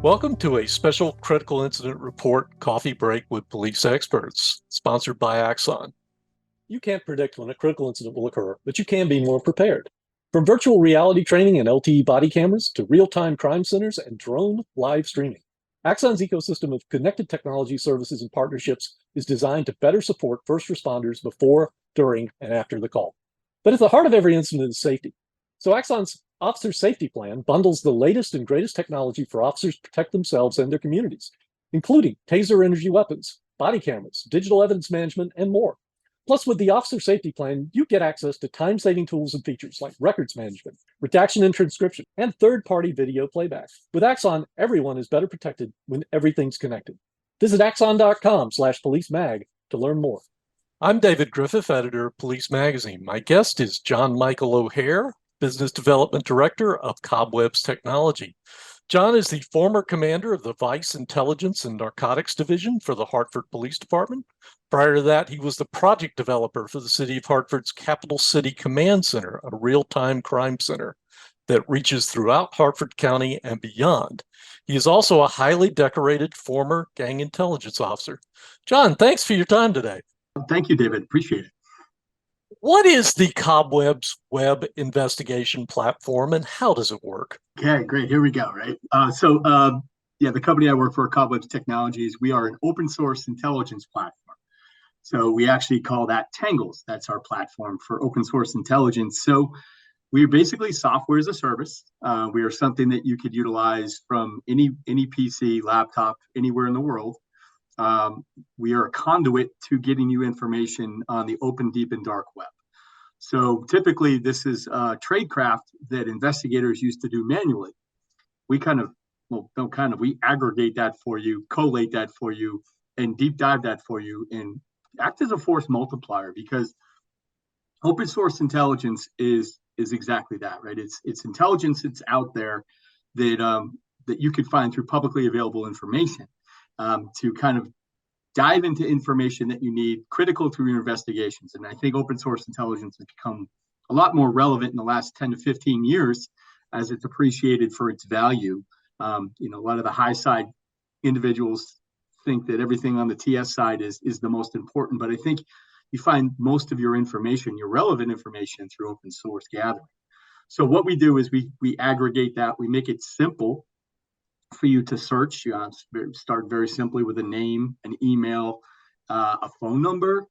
Welcome to a special critical incident report coffee break with police experts, sponsored by Axon. You can't predict when a critical incident will occur, but you can be more prepared. From virtual reality training and LTE body cameras to real-time crime centers and drone live streaming, Axon's ecosystem of connected technology services and partnerships is designed to better support first responders before, during, and after the call. But at the heart of every incident is safety. So Axon's Officer Safety Plan bundles the latest and greatest technology for officers to protect themselves and their communities, including taser energy weapons, body cameras, digital evidence management, and more. Plus, with the Officer Safety Plan, you get access to time-saving tools and features like records management, redaction and transcription, and third-party video playback. With Axon, everyone is better protected when everything's connected. Visit axon.com/policemag to learn more. I'm David Griffith, editor of Police Magazine. My guest is Johnmichael O'Hare, Business Development Director of Cobwebs Technology. John is the former commander of the Vice Intelligence and Narcotics Division for the Hartford Police Department. Prior to that, he was the project developer for the City of Hartford's Capital City Command Center, a real-time crime center that reaches throughout Hartford County and beyond. He is also a highly decorated former gang intelligence officer. John, thanks for your time today. Thank you, David. Appreciate it. What is the Cobwebs web investigation platform and how does it work? Okay, great. Here we go, right? The company I work for, Cobwebs Technologies, we are an open source intelligence platform. So we actually call that Tangles. That's our platform for open source intelligence. So we're basically software as a service. We are something that you could utilize from any PC, laptop, anywhere in the world. We are a conduit to getting you information on the open, deep, and dark web. So typically, this is tradecraft that investigators used to do manually. We we aggregate that for you, collate that for you, and deep dive that for you, and act as a force multiplier, because open source intelligence is exactly that, right? It's intelligence that's out there that you can find through publicly available information. To kind of dive into information that you need critical to your investigations. And I think open source intelligence has become a lot more relevant in the last 10 to 15 years as it's appreciated for its value. A lot of the high side individuals think that everything on the TS side is the most important, but I think you find most of your information, your relevant information, through open source gathering. So what we do is we aggregate that, we make it simple for you to search. You start very simply with a name, an email, a phone number,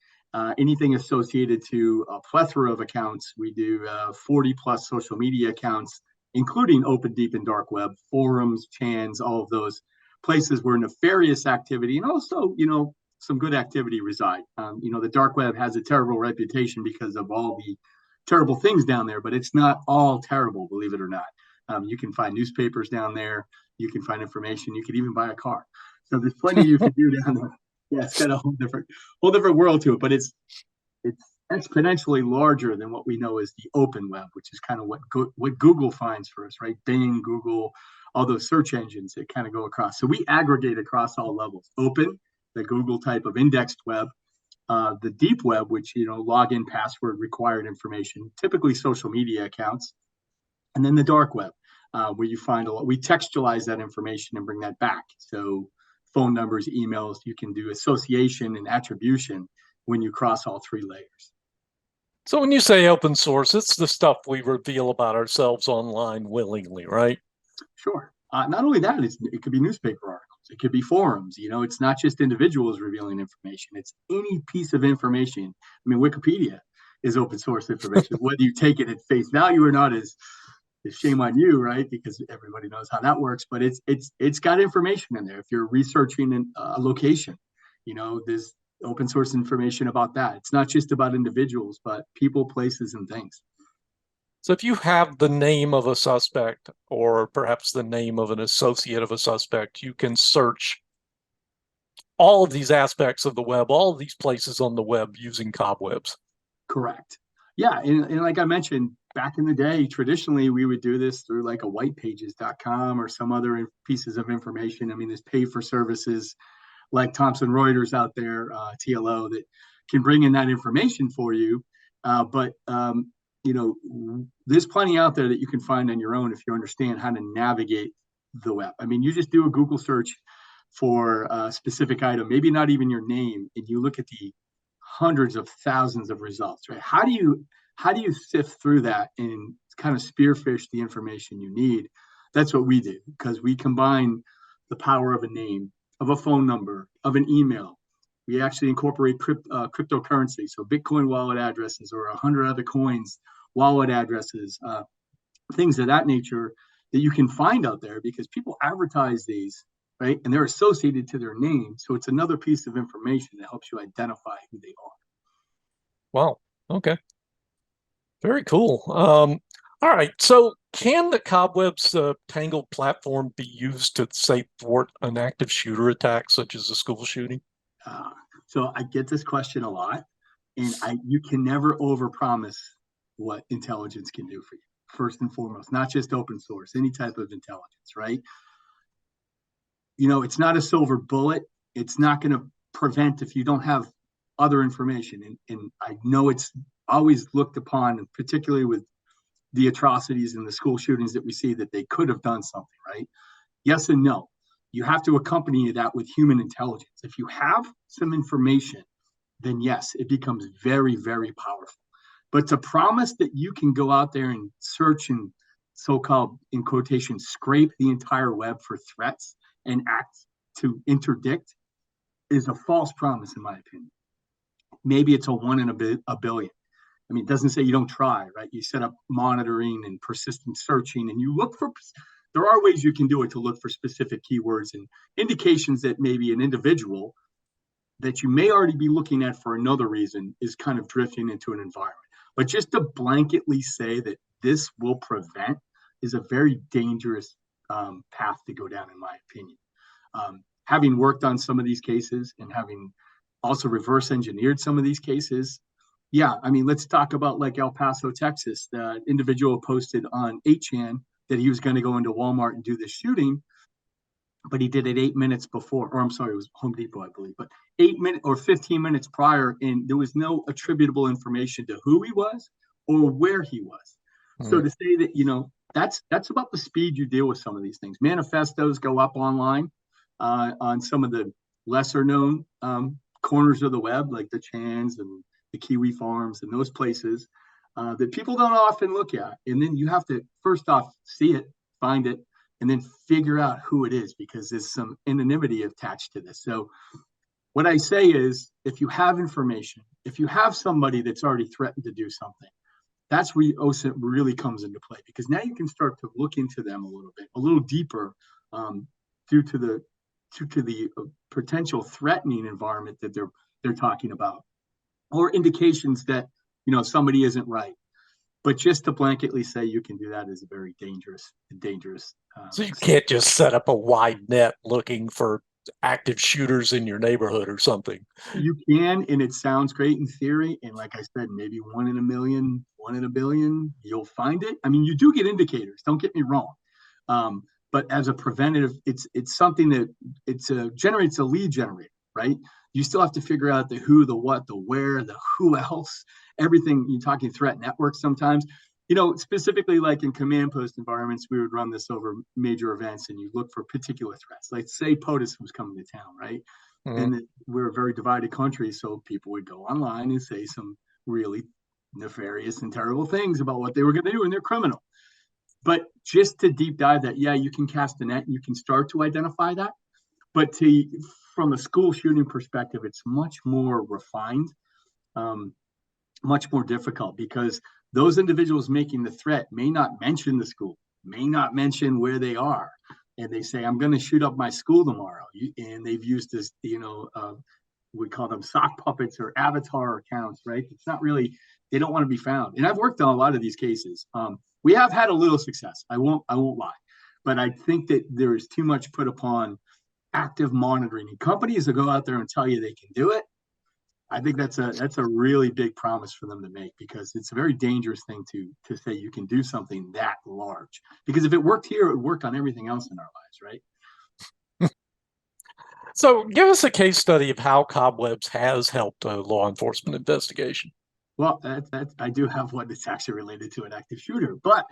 anything associated to a plethora of accounts. We do 40 plus social media accounts, including open, deep, and dark web, forums, chans, all of those places where nefarious activity and also, some good activity reside. The dark web has a terrible reputation because of all the terrible things down there, but it's not all terrible, believe it or not. You can find newspapers down there. You can find information. You could even buy a car. So there's plenty you can do down there. Yeah, it's got a whole different world to it, but it's exponentially larger than what we know as the open web, which is kind of what Google finds for us, right? Bing, Google, all those search engines that kind of go across. So we aggregate across all levels. Open, the Google type of indexed web, the deep web, which, login, password, required information, typically social media accounts, and then the dark web. Where you find we textualize that information and bring that back. So phone numbers, emails, you can do association and attribution when you cross all three layers. So when you say open source, it's the stuff we reveal about ourselves online willingly, right? Sure. Not only that, it could be newspaper articles. It could be forums. It's not just individuals revealing information. It's any piece of information. I mean, Wikipedia is open source information. Whether you take it at face value or not is shame on you, right? Because everybody knows how that works, but it's got information in there. If you're researching a location, there's open source information about that. It's not just about individuals, but people, places, and things. So if you have the name of a suspect or perhaps the name of an associate of a suspect, you can search all of these aspects of the web, all of these places on the web using Cobwebs. Correct. Yeah, and like I mentioned, back in the day, traditionally, we would do this through like a whitepages.com or some other pieces of information. I mean, there's pay for services like Thomson Reuters out there, TLO, that can bring in that information for you. But there's plenty out there that you can find on your own if you understand how to navigate the web. I mean, you just do a Google search for a specific item, maybe not even your name, and you look at the hundreds of thousands of results, right? How do you sift through that and kind of spearfish the information you need? That's what we do, because we combine the power of a name, of a phone number, of an email. We actually incorporate cryptocurrency, so Bitcoin wallet addresses or 100 other coins wallet addresses, things of that nature that you can find out there, because people advertise these, right? And they're associated to their name. So it's another piece of information that helps you identify who they are. Wow. Okay. Very cool. All right. So can the Cobwebs Tangle platform be used to, say, thwart an active shooter attack, such as a school shooting? Uh, so I get this question a lot, and you can never overpromise what intelligence can do for you. First and foremost, not just open source, any type of intelligence, right? It's not a silver bullet. It's not going to prevent if you don't have other information. And I know it's always looked upon, particularly with the atrocities and the school shootings that we see, that they could have done something, right? Yes and no. You have to accompany that with human intelligence. If you have some information, then yes, it becomes very, very powerful. But to promise that you can go out there and search and so-called, in quotation, scrape the entire web for threats and act to interdict is a false promise, in my opinion. Maybe it's a one in a billion. I mean, it doesn't say you don't try, right? You set up monitoring and persistent searching, and you look for, there are ways you can do it to look for specific keywords and indications that maybe an individual that you may already be looking at for another reason is kind of drifting into an environment. But just to blanketly say that this will prevent is a very dangerous path to go down, in my opinion. Having worked on some of these cases and having also reverse engineered some of these cases, yeah, I mean, let's talk about like El Paso, Texas. The individual posted on 8chan that he was going to go into Walmart and do this shooting, but he did it 8 minutes before, or I'm sorry, it was Home Depot, I believe, but 8 minutes or 15 minutes prior, and there was no attributable information to who he was or where he was. So to say that, that's about the speed you deal with some of these things. Manifestos go up online on some of the lesser known corners of the web, like the Chans and the Kiwi Farms and those places that people don't often look at. And then you have to, first off, see it, find it, and then figure out who it is, because there's some anonymity attached to this. So what I say is, if you have information, if you have somebody that's already threatened to do something, that's where OSINT really comes into play, because now you can start to look into them a little bit, a little deeper, due to the potential threatening environment that they're talking about, or indications that somebody isn't right. But just to blanketly say you can do that is a very dangerous. So you can't just set up a wide net looking for active shooters in your neighborhood or something. You can, and it sounds great in theory. And like I said, maybe 1 in a million, 1 in a billion, you'll find it. I mean, you do get indicators. Don't get me wrong. But as a preventative, it's something that generates a lead generator, right? You still have to figure out the who, the what, the where, the who else, everything. You're talking threat networks sometimes. Specifically like in command post environments, we would run this over major events, and you look for particular threats. Like say POTUS was coming to town, right? And we're a very divided country, so people would go online and say some really nefarious and terrible things about what they were going to do, and they're criminal. But just to deep dive that, yeah, you can cast a net and you can start to identify that. But from a school shooting perspective, it's much more refined, much more difficult, because those individuals making the threat may not mention the school, may not mention where they are. And they say, I'm going to shoot up my school tomorrow. And they've used this, we call them sock puppets or avatar accounts, right? It's not really, they don't want to be found. And I've worked on a lot of these cases. We have had a little success. I won't lie. But I think that there is too much put upon active monitoring. And companies that go out there and tell you they can do it, I think that's a really big promise for them to make, because it's a very dangerous thing to say you can do something that large. Because if it worked here, it would work on everything else in our lives, right? So give us a case study of how Cobwebs has helped a law enforcement investigation. Well, I do have one that's actually related to an active shooter, but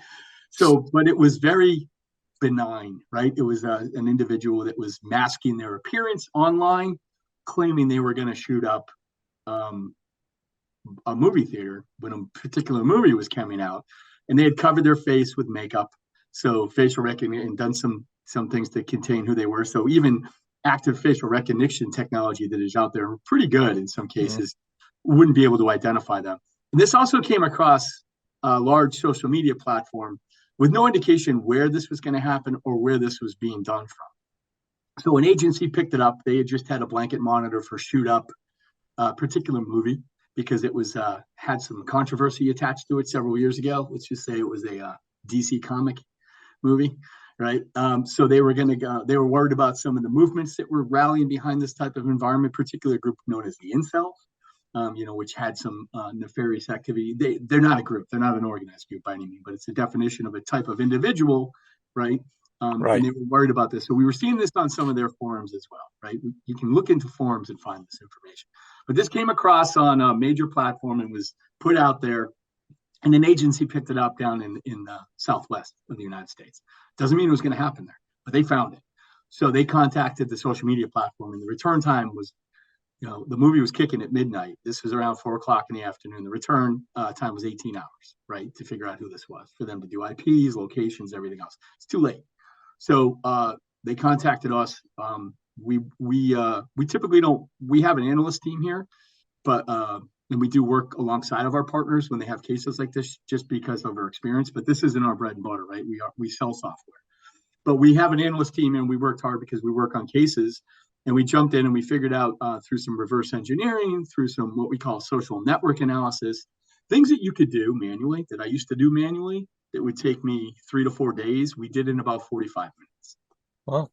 it was very benign, right? It was an individual that was masking their appearance online, claiming they were going to shoot up a movie theater when a particular movie was coming out, and they had covered their face with makeup, so facial recognition, and done some things to contain who they were. So even active facial recognition technology that is out there, pretty good in some cases, wouldn't be able to identify them. And this also came across a large social media platform with no indication where this was going to happen or where this was being done from. So an agency picked it up. They had just had a blanket monitor for shoot up a particular movie because it was had some controversy attached to it several years ago. Let's just say it was a DC comic movie, right? So they were going to go. They were worried about some of the movements that were rallying behind this type of environment, particular group known as the incels, which had some nefarious activity. They're not a group. They're not an organized group by any means, but it's a definition of a type of individual, right? Right. And they were worried about this. So we were seeing this on some of their forums as well, right? You can look into forums and find this information. But this came across on a major platform and was put out there, and an agency picked it up down in the southwest of the United States. Doesn't mean it was going to happen there, but they found it. So they contacted the social media platform, and the return time was, the movie was kicking at midnight. This was around 4 o'clock in the afternoon. The return time was 18 hours, right, to figure out who this was, for them to do IPs, locations, everything else. It's too late. So they contacted us. We typically don't. We have an analyst team here, but and we do work alongside of our partners when they have cases like this, just because of our experience. But this isn't our bread and butter, right? We sell software, but we have an analyst team, and we worked hard because we work on cases, and we jumped in and we figured out through some reverse engineering, through some what we call social network analysis, things that you could do manually that I used to do manually that would take me 3 to 4 days. We did in about 45 minutes. Wow.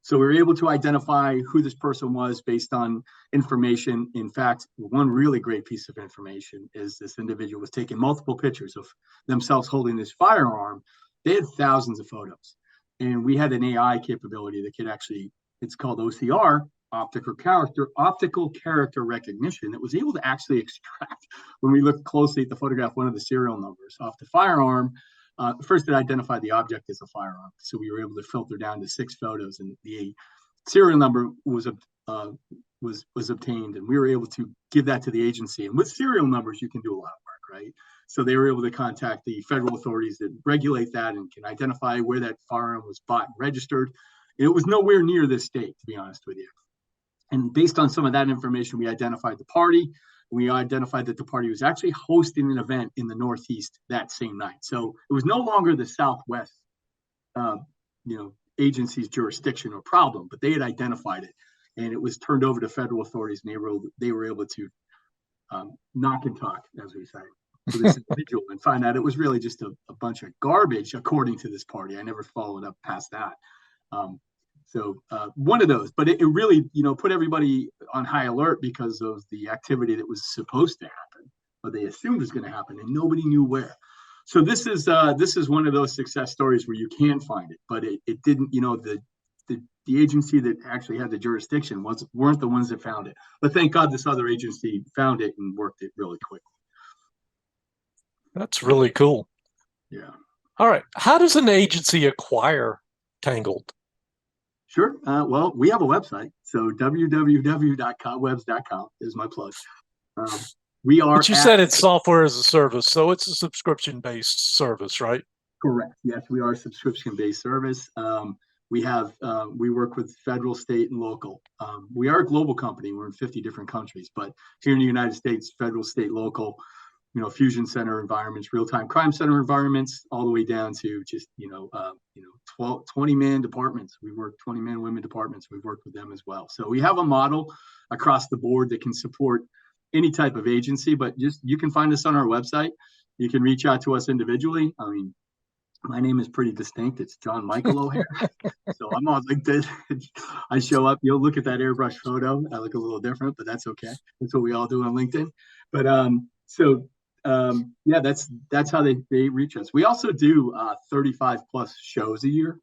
So we were able to identify who this person was based on information. In fact, one really great piece of information is this individual was taking multiple pictures of themselves holding this firearm. They had thousands of photos. And we had an AI capability that could actually, it's called OCR, optical character recognition, that was able to actually extract, when we looked closely at the photograph, one of the serial numbers off the firearm. First, it identified the object as a firearm, so we were able to filter down to 6 photos, and the serial number was obtained, and we were able to give that to the agency. And with serial numbers, you can do a lot of work, right? So they were able to contact the federal authorities that regulate that and can identify where that firearm was bought and registered. It was nowhere near this state, to be honest with you. And based on some of that information, we identified the party. We identified that the party was actually hosting an event in the Northeast that same night. So it was no longer the Southwest, agency's jurisdiction or problem, but they had identified it, and it was turned over to federal authorities, and they were able to knock and talk, as we say, to this individual and find out it was really just a bunch of garbage, according to this party. I never followed up past that. So one of those, but it really, put everybody on high alert because of the activity that was supposed to happen, or they assumed was going to happen, and nobody knew where. So this is one of those success stories where you can find it, but it didn't. The agency that actually had the jurisdiction weren't the ones that found it. But thank God this other agency found it and worked it really quickly. That's really cool. Yeah. All right. How does an agency acquire Tangled? Sure. Well, we have a website. So www.cobwebs.com is my plug. We are. But you said it's software as a service, so it's a subscription-based service, right? Correct. Yes, we are a subscription-based service. We work with federal, state, and local. We are a global company. We're in 50 different countries, but here in the United States, federal, state, local, fusion center environments, real-time crime center environments, all the way down to just 20-man departments. We work 20-man women departments. We've worked with them as well. So we have a model across the board that can support any type of agency, but you can find us on our website. You can reach out to us individually. I mean, my name is pretty distinct. It's Johnmichael O'Hare. So I'm on LinkedIn. I show up. You'll look at that airbrush photo. I look a little different, but that's okay. That's what we all do on LinkedIn. But that's how they reach us. We also do 35 plus shows a year,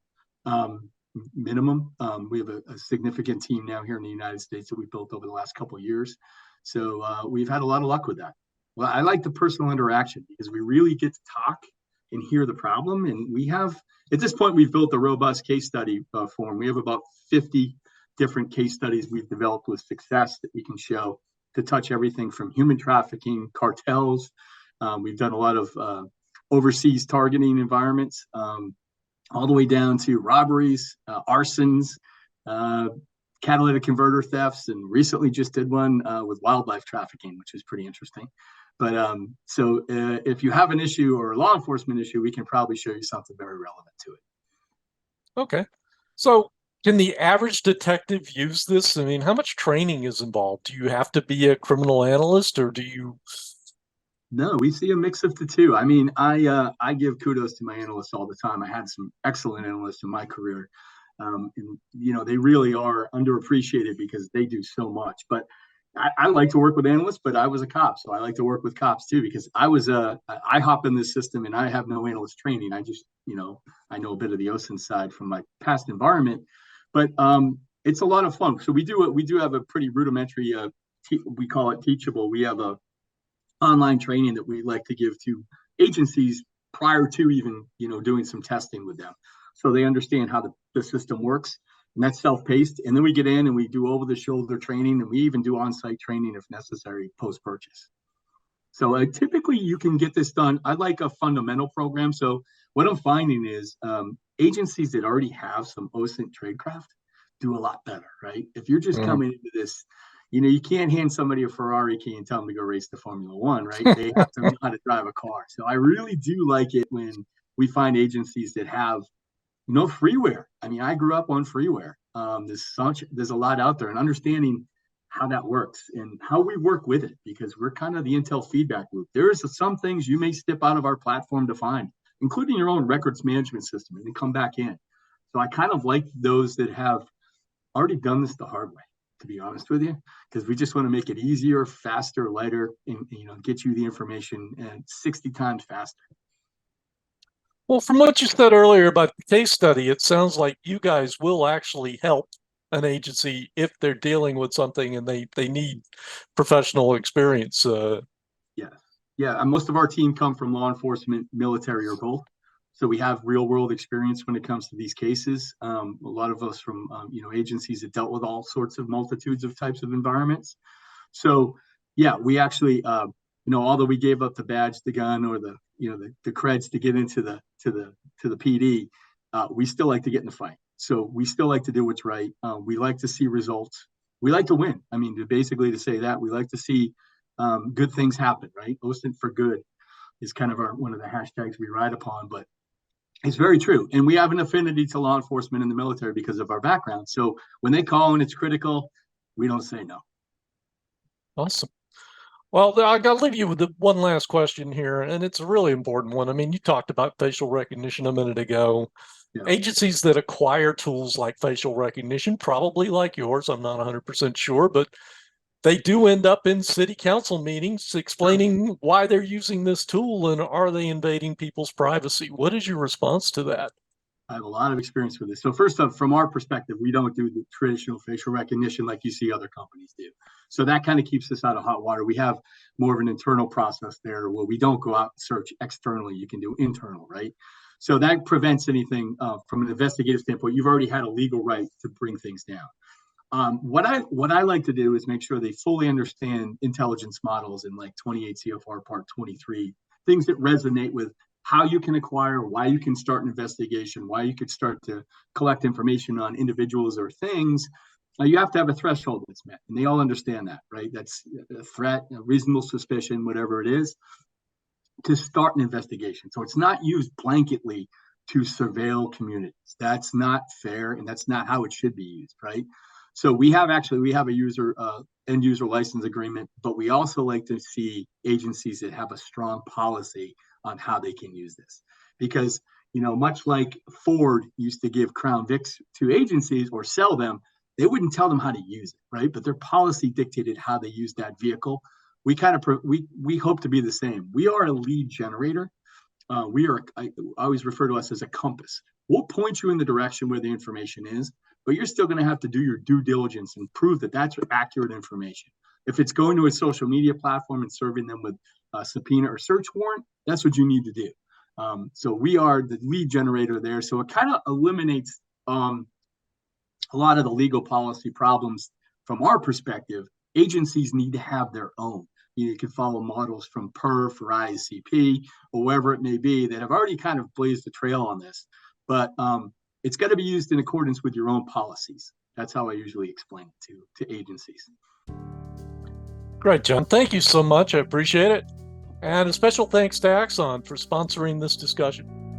minimum. We have a significant team now here in the United States that we built over the last couple of years. So we've had a lot of luck with that. Well, I like the personal interaction because we really get to talk and hear the problem. And we have, at this point, we've built a robust case study form. We have about 50 different case studies we've developed with success that we can show to touch everything from human trafficking, cartels. We've done a lot of overseas targeting environments, all the way down to robberies, arsons, catalytic converter thefts, and recently just did one with wildlife trafficking, which is pretty interesting. But so if you have an issue or a law enforcement issue, we can probably show you something very relevant to it. Okay. So can the average detective use this? I mean, how much training is involved? Do you have to be a criminal analyst, or do you? No, we see a mix of the two. I mean, I give kudos to my analysts all the time. I had some excellent analysts in my career. And they really are underappreciated because they do so much. But I like to work with analysts, but I was a cop, so I like to work with cops too, because I hop in this system and I have no analyst training. I just, I know a bit of the OSINT side from my past environment, but it's a lot of fun. So we do have a pretty rudimentary, we call it teachable. We have a online training that we like to give to agencies prior to even, doing some testing with them, so they understand how the system works. And that's self-paced. And then we get in and we do over-the-shoulder training, and we even do on-site training if necessary post-purchase. So typically you can get this done. I like a fundamental program. So what I'm finding is agencies that already have some OSINT tradecraft do a lot better, right? If you're just coming into this, you can't hand somebody a Ferrari key and tell them to go race the Formula One, right? They have to know how to drive a car. So I really do like it when we find agencies that have freeware. I mean, I grew up on freeware. There's a lot out there, and understanding how that works and how we work with it, because we're kind of the Intel feedback loop. There's some things you may step out of our platform to find, including your own records management system, and then come back in. So I kind of like those that have already done this the hard way, to be honest with you, because we just want to make it easier, faster, lighter, and get you the information 60 times faster. Well, from what you said earlier about the case study, it sounds like you guys will actually help an agency if they're dealing with something and they need professional experience. Yes. Yeah. Most of our team come from law enforcement, military, or both. So we have real world experience when it comes to these cases. A lot of us from, agencies that dealt with all sorts of multitudes of types of environments. So, yeah, we actually, although we gave up the badge, the gun, or the creds to get into the PD, we still like to get in the fight. So we still like to do what's right. We like to see results. We like to win. I mean, to say that, we like to see good things happen, right? OSINT for good is kind of one of the hashtags we ride upon, but it's very true. And we have an affinity to law enforcement and the military because of our background. So when they call and it's critical, we don't say no. Awesome. Well, I got to leave you with one last question here, and it's a really important one. I mean, you talked about facial recognition a minute ago. Yeah. Agencies that acquire tools like facial recognition, probably like yours, I'm not 100% sure, but they do end up in city council meetings explaining why they're using this tool and are they invading people's privacy. What is your response to that? I have a lot of experience with this. So first off, from our perspective, we don't do the traditional facial recognition like you see other companies do. So that kind of keeps us out of hot water. We have more of an internal process there where we don't go out and search externally. You can do internal, right? So that prevents anything from an investigative standpoint. You've already had a legal right to bring things down. What I like to do is make sure they fully understand intelligence models in like 28 CFR Part 23, things that resonate with how you can acquire, why you can start an investigation, why you could start to collect information on individuals or things. You have to have a threshold that's met, and they all understand that, right? That's a threat, a reasonable suspicion, whatever it is, to start an investigation. So it's not used blanketly to surveil communities. That's not fair, and that's not how it should be used, right? So we have a user end user license agreement, but we also like to see agencies that have a strong policy on how they can use this, because much like Ford used to give Crown Vics to agencies or sell them, they wouldn't tell them how to use it, right? But their policy dictated how they use that vehicle. We hope to be the same. We are a lead generator. I always refer to us as a compass. We'll point you in the direction where the information is, but you're still going to have to do your due diligence and prove that that's accurate information. If it's going to a social media platform and serving them with a subpoena or search warrant, that's what you need to do. So we are the lead generator there. So it kind of eliminates a lot of the legal policy problems from our perspective. Agencies need to have their own. You can follow models from PERF or ICP or wherever it may be that have already kind of blazed a trail on this. But it's got to be used in accordance with your own policies. That's how I usually explain it to agencies. Great, John. Thank you so much. I appreciate it. And a special thanks to Axon for sponsoring this discussion.